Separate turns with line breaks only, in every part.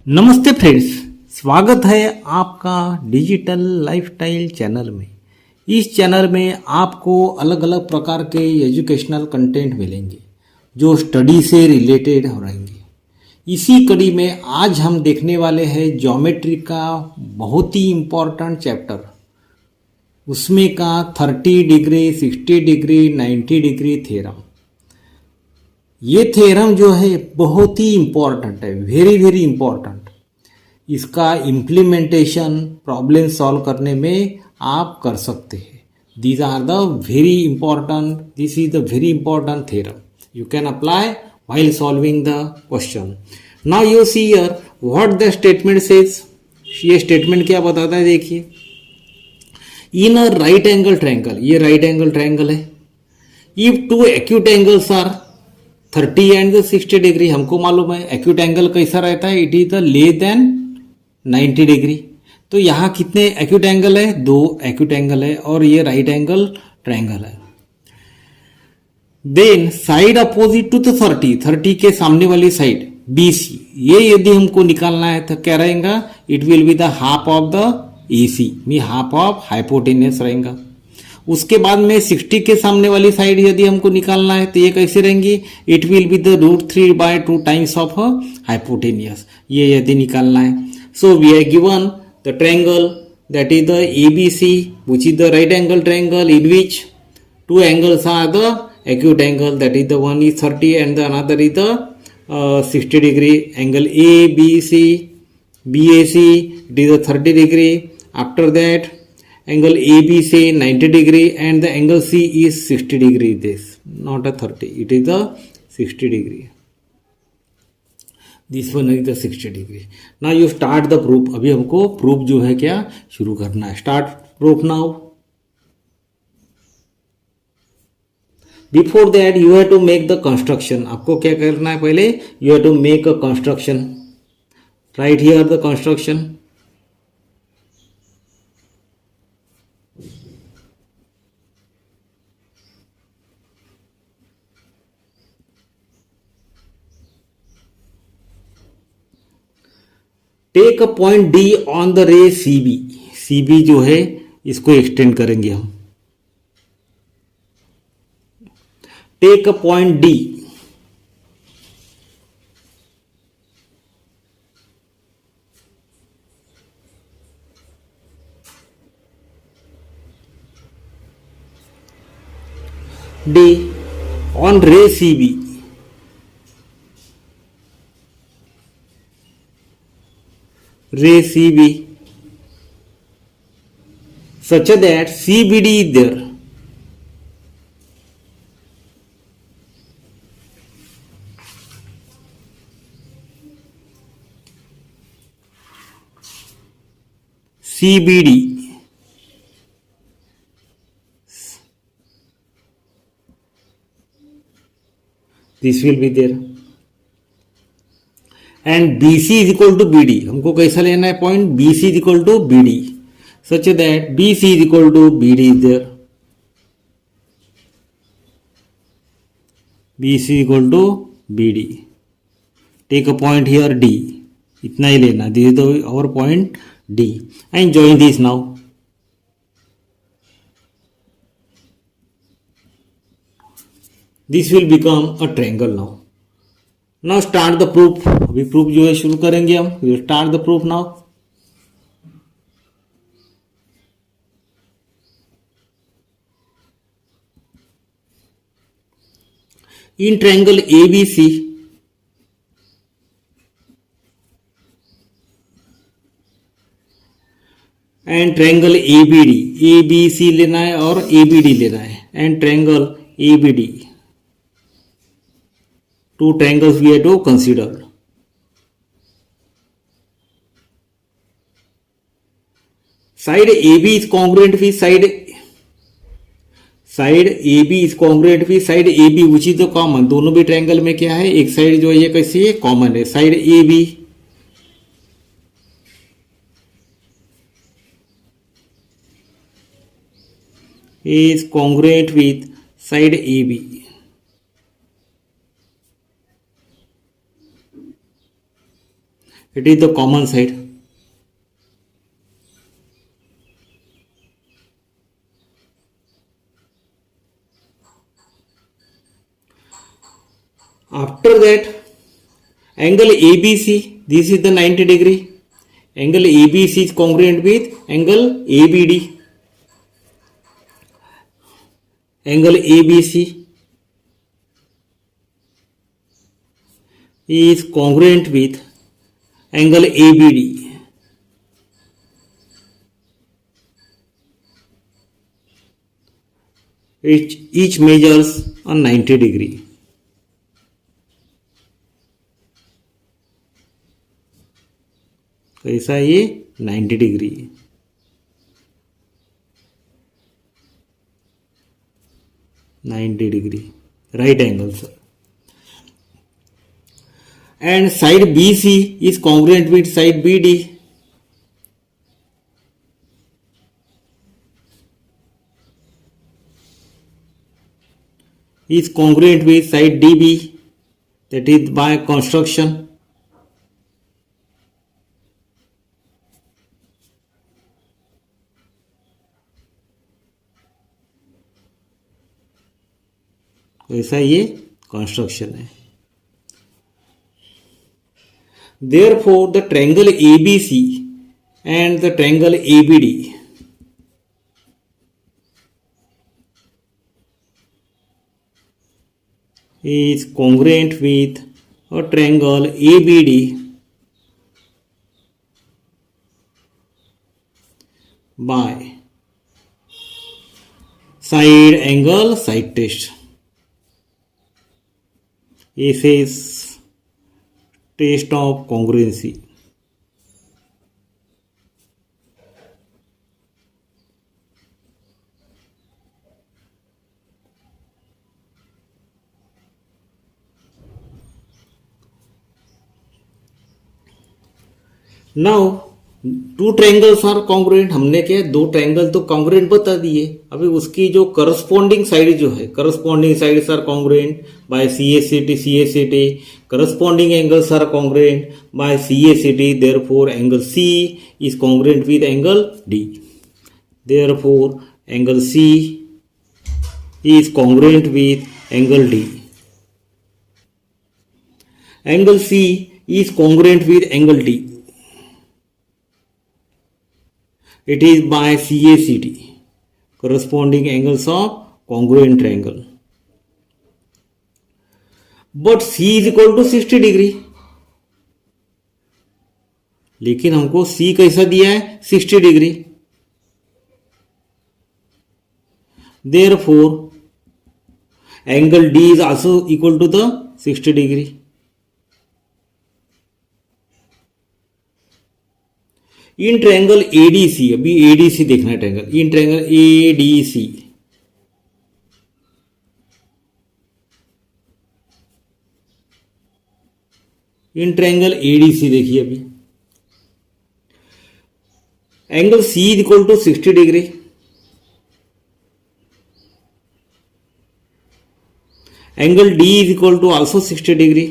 नमस्ते फ्रेंड्स, स्वागत है आपका डिजिटल लाइफस्टाइल चैनल में। इस चैनल में आपको अलग अलग प्रकार के एजुकेशनल कंटेंट मिलेंगे जो स्टडी से रिलेटेड रहेंगे। इसी कड़ी में आज हम देखने वाले हैं ज्योमेट्री का बहुत ही इम्पोर्टेंट चैप्टर, उसमें का 30 डिग्री, 60 डिग्री, 90 डिग्री थ्योरम। ये थ्योरम जो है बहुत ही इम्पोर्टेंट है, वेरी वेरी इम्पोर्टेंट। इसका इम्प्लीमेंटेशन प्रॉब्लम सॉल्व करने में आप कर सकते हैं। These are the very important, this is the very important theorem you can apply while solving the question. Now you see here what the statement says. ये statement क्या बताता है, देखिए। In a right angle triangle, ये right angle triangle है। If two acute angles are 30 and 60 degree, हमको मालूम है एक्यूट एंगल कैसा रहता है, it is the less than 90 degree. तो यहाँ कितने एक्यूट एंगल है? 2 एक्यूट एंगल है और ये राइट एंगल ट्रायंगल है। Then side opposite to the 30 के सामने वाली साइड BC, ये यदि हमको निकालना है तो क्या रहेगा? It will be the half of the AC, me half of hypotenuse रहेगा। उसके बाद में 60 के सामने वाली साइड यदि हमको निकालना है तो ये कैसे रहेंगी? It will be the √3/2 times of hypotenuse, ये यदि निकालना है। So we are given the triangle that is the ABC which is the right angle triangle in which two angles are the acute angle, that is the one is 30 and the another is the 60 degree. Angle ABC, BAC, it is a 30 degree. After that angle ABC 90 degree and the angle C is 60 degree. This not a 30, it is the 60 degree. This one is the 60 degree. Now you start the proof. अभी हमको proof जो है क्या शुरू करना है। Start proof now. Before that you have to make the construction. आपको क्या करना है? पहले you have to make a construction. Right here the construction. Take a point D on the ray CB. CB जो है इसको एक्सटेंड करेंगे हम। Take a point D on ray CB. Ray CB such that CBD is there. CBD this will be there and BC is equal to BD. हमको कैसा लेना है point? BC is equal to BD such that BC is equal to BD is there. BC is equal to BD. Take a point here D. इतना ही लेना। This is the our point D and join this now. This will become a triangle now. Now start the proof. अभी proof जो है शुरू करेंगे हम। We will start the proof now. In triangle ABC and triangle ABD, ABC लेना है और ABD लेना है and triangle ABD, two triangles we have to consider. Side AB is congruent with side AB is congruent with side AB which is the common. दोनों भी triangle में क्या है? एक साइड जो है ये कैसी है? कॉमन है। Side AB is congruent with side AB. It is the common side. After that, angle ABC, this is the 90 degree. Angle ABC is congruent with angle ABD. Angle ABC is congruent with angle ABD. Each measures on 90 degree. कैसा है ये 90 degree, 90 degree right angle sir. And side BC is congruent with side BD. Is congruent with side DB, that is by construction. ऐसा ये construction है. Therefore, the triangle ABC and the triangle ABD is congruent with a triangle ABD by side angle side test. This is test of congruency. Now two triangles are congruent. हमने क्या दो triangle तो congruent बता दिए. अभी उसकी जो corresponding side जो है, corresponding sides are congruent by CACT. Corresponding angles are congruent by CACT. Therefore angle C is congruent with angle D. Therefore angle C is congruent with angle D. Angle C is congruent with angle D. It is by CACT, corresponding angles of congruent triangle. But C is equal to 60 degree. लेकिन हमको C कैसा दिया है 60 degree. Therefore, angle D is also equal to the 60 degree. In triangle ADC, अभी ADC देखना है triangle. In triangle ADC, in triangle ADC देखिए. अभी angle C is equal to 60 degree. Angle D is equal to also 60 degree.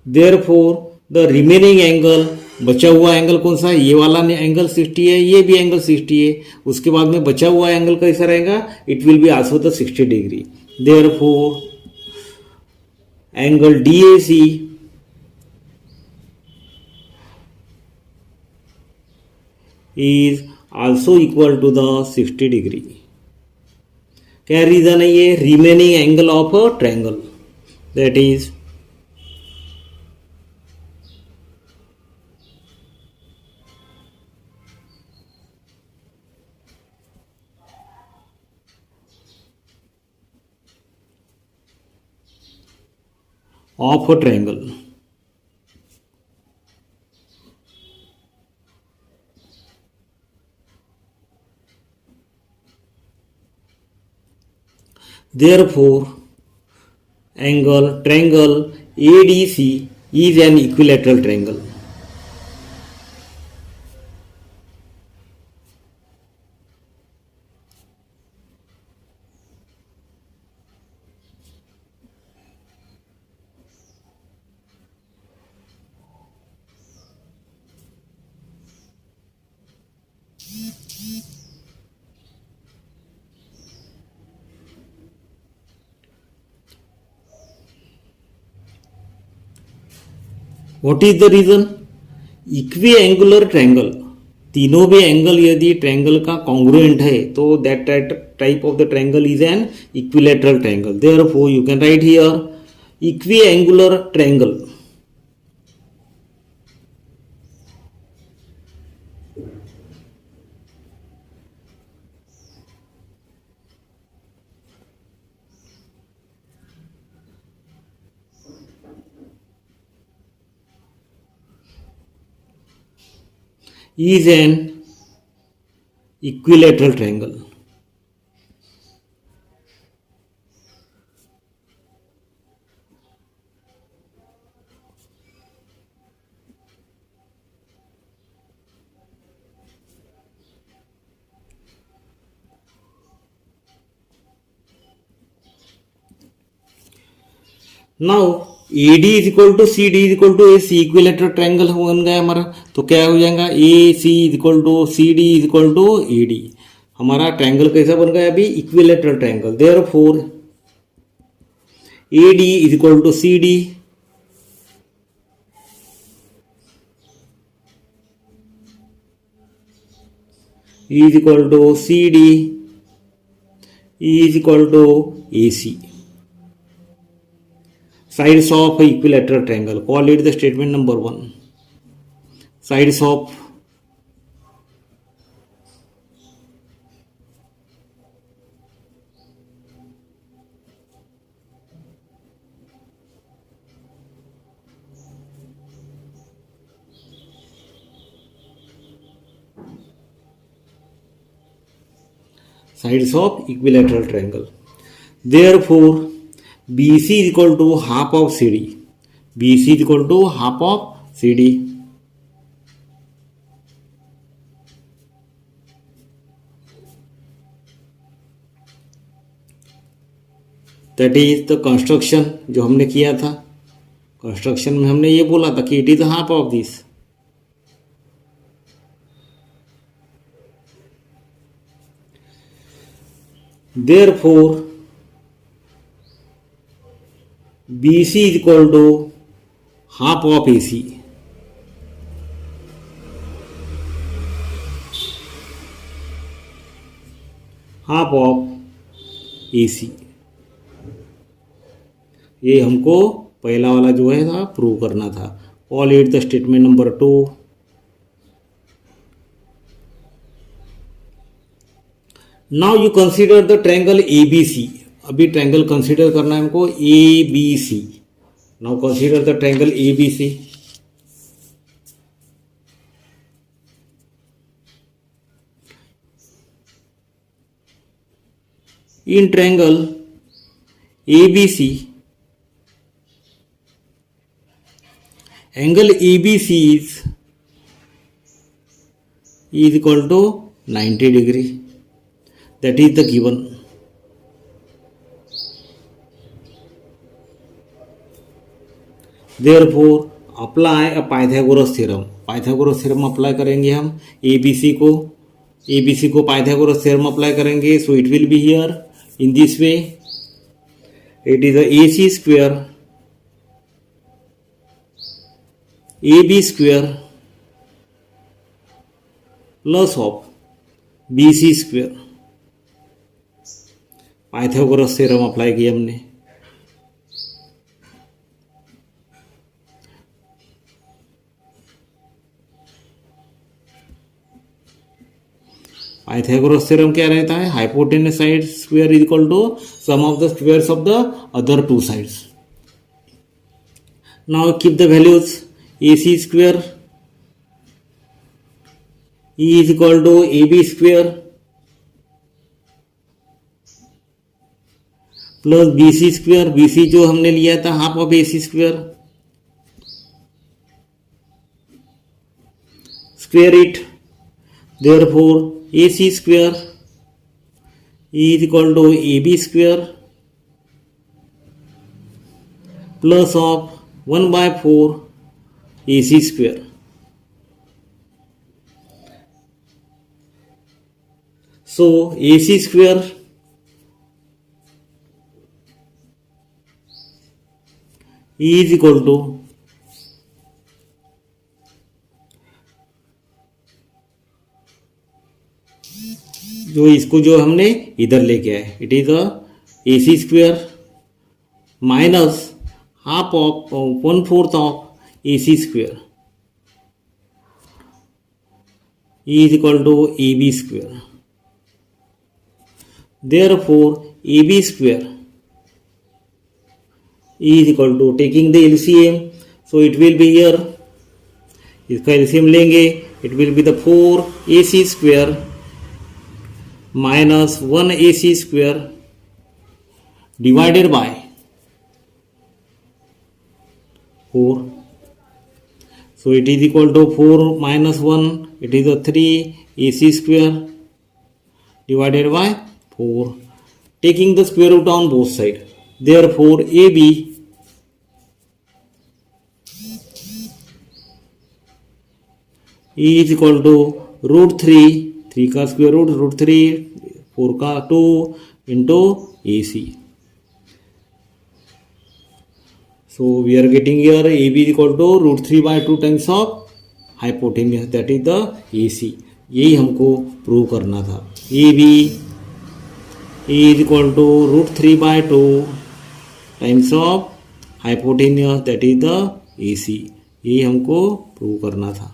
Therefore the remaining angle, बचा हुआ angle कौन सा है, ये वाला एंगल 60 है, ये भी एंगल 60 है. उसके बाद में बचा हुआ एंगल कैसा रहेगा, it will be also the 60 degree. Therefore angle DAC is also equal to the 60 degree. क्या रीजन है, ये remaining angle of a triangle, that is of a triangle. Therefore, triangle ADC is an equilateral triangle. What is the reason? Equiangular triangle, तीनों भी angle यदि triangle का congruent है तो that type of the triangle is an equilateral triangle. Therefore you can write here equiangular triangle is an equilateral triangle. Now A D is equal to C D is equal to A C, equilateral triangle बन गया हमारा. तो क्या हो जाएगा? A C is equal to C D is equal to A D. हमारा triangle कैसा बन गया अभी? Equilateral triangle. Therefore A D is equal to C D is equal to CD is equal to AC. Sides of equilateral triangle. Call it the statement number 1. Sides of equilateral triangle. Therefore, BC is equal to half of CD. BC is equal to half of CD. That is the construction जो हमने किया था. Construction में हमने ये बोला था कि it is half of this. Therefore, BC is equal to half of AC. Half of AC. ये हमको पहला वाला जो है था प्रूव करना था. Call it the statement number 2. Now you consider the triangle ABC. अभी ट्रायंगल कंसिडर करना है हमको ABC. Now consider the triangle ABC. In triangle ABC, angle ABC is equal to 90 degree. That is the given. Therefore, apply a Pythagoras theorem. Pythagoras theorem apply करेंगे हम ABC को Pythagoras theorem apply करेंगे. So it will be here in this way. It is a AC square AB square plus of BC square. Pythagoras theorem apply किया हमने. Pythagoras theorem क्या रहता है? Hypotenuse side square is equal to sum of the squares of the other two sides. Now keep the values. AC square is equal to AB square plus BC square. BC जो हमने लिया था half of AC square. Square it. Therefore AC square is equal to AB square plus of 1/4 AC square. So AC square is equal to जो इसको जो हमने इधर लेके आए, it is a AC square minus half of 1/4 of AC square is equal to AB square. Therefore, AB square is equal to, taking the LCM, so it will be here, इसका LCM लेंगे, it will be the 4AC square minus 1AC square divided by 4. So it is equal to 4 minus 1, it is a 3AC square divided by 4. Taking the square root on both sides. Therefore, AB is equal to root 3, 3 का square root, root 3, 4 का 2 into AC. So we are getting here AB is equal to root 3 by 2 times of hypotenuse, that is the AC. यही हमको prove करना था. AB is equal to root 3 by 2 times of hypotenuse, that is the AC. यही हमको prove करना था.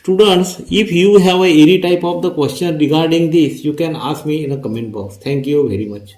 Students, if you have any type of the question regarding this, you can ask me in a comment box. Thank you very much.